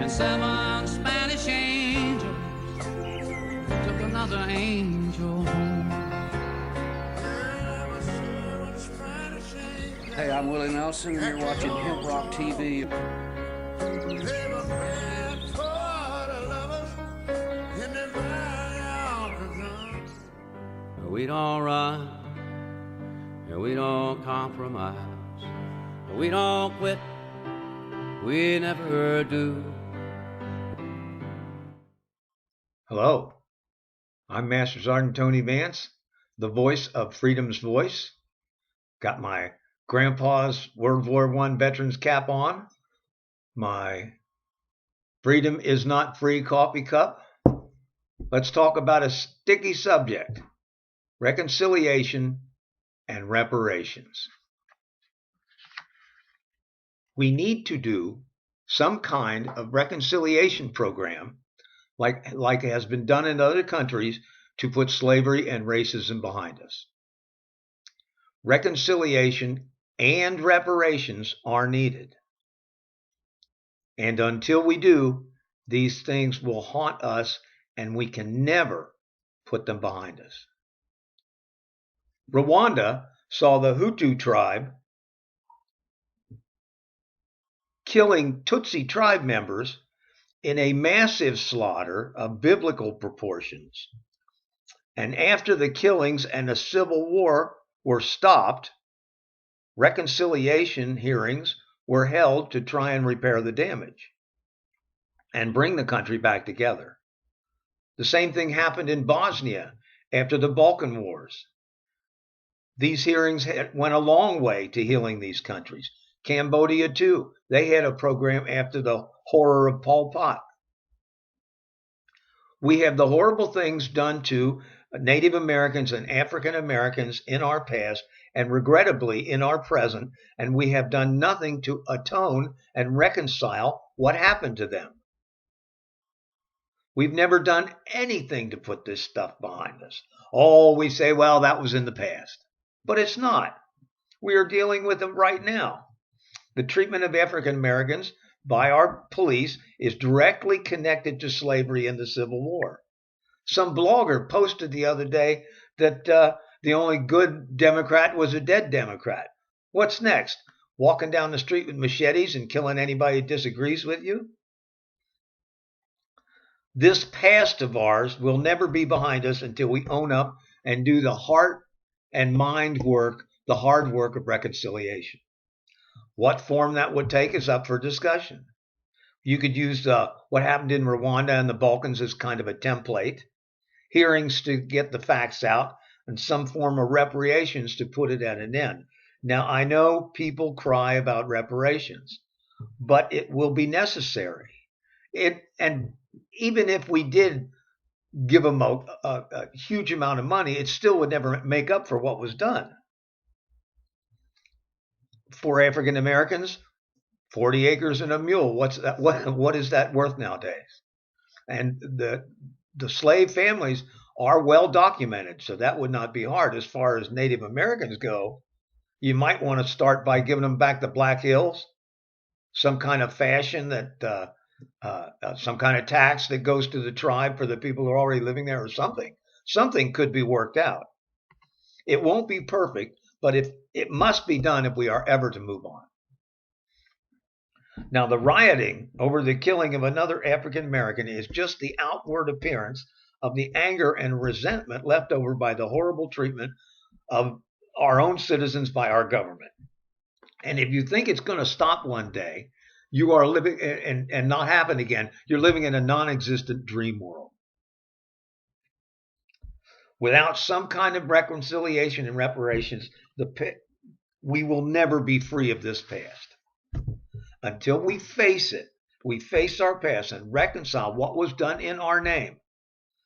and 7 Spanish angels took another angel home. Hey, I'm Willie Nelson, and you're watching HempRock TV. We don't run, and we don't compromise, we don't quit, we never do. Hello, I'm Master Sergeant Tony Vance, the voice of Freedom's Voice. Got my grandpa's World War I veterans cap on, my Freedom is Not Free coffee cup. Let's talk about a sticky subject: reconciliation and reparations. We need to do some kind of reconciliation program like has been done in other countries to put slavery and racism behind us. Reconciliation and reparations are needed. And until we do, these things will haunt us and we can never put them behind us. Rwanda saw the Hutu tribe killing Tutsi tribe members in a massive slaughter of biblical proportions. And after the killings and the civil war were stopped, reconciliation hearings were held to try and repair the damage and bring the country back together. The same thing happened in Bosnia after the Balkan Wars. These hearings went a long way to healing these countries. Cambodia, too. They had a program after the horror of Pol Pot. We have the horrible things done to Native Americans and African Americans in our past, and regrettably in our present, and we have done nothing to atone and reconcile what happened to them. We've never done anything to put this stuff behind us. Oh, we say, well, that was in the past. But it's not. We are dealing with it right now. The treatment of African Americans by our police is directly connected to slavery and the Civil War. Some blogger posted the other day that the only good Democrat was a dead Democrat. What's next? Walking down the street with machetes and killing anybody who disagrees with you? This past of ours will never be behind us until we own up and do the heart and mind work, the hard work of reconciliation. What form that would take is up for discussion. You could use what happened in Rwanda and the Balkans as kind of a template, hearings to get the facts out, and some form of reparations to put it at an end. Now, I know people cry about reparations, but it will be necessary. And even if we did give them a huge amount of money, it still would never make up for what was done. For African Americans, 40 acres and a mule. What's that? What is that worth nowadays? And the slave families are well documented, so that would not be hard. As far as Native Americans go, you might want to start by giving them back the Black Hills, some kind of fashion that some kind of tax that goes to the tribe for the people who are already living there, or something. Something could be worked out. It won't be perfect, but it must be done if we are ever to move on. Now, the rioting over the killing of another African American is just the outward appearance of the anger and resentment left over by the horrible treatment of our own citizens by our government. And if you think it's going to stop one day, you are living and not happen again. You're living in a non-existent dream world. Without some kind of reconciliation and reparations, we will never be free of this past. Until we face it, we face our past and reconcile what was done in our name,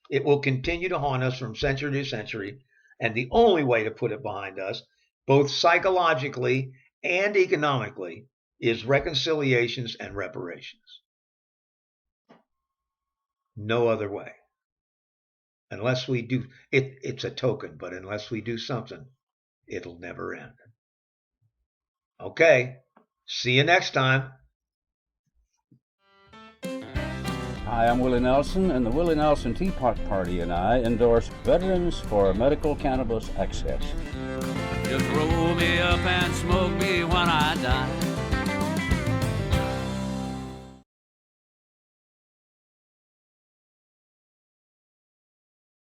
it will continue to haunt us from century to century. And the only way to put it behind us, both psychologically and economically, is reconciliations and reparations. No other way. Unless we do, it's a token, but unless we do something, it'll never end. Okay, see you next time. Hi, I'm Willie Nelson, and the Willie Nelson Teapot Party and I endorse Veterans for Medical Cannabis Access. Just roll me up and smoke me when I die.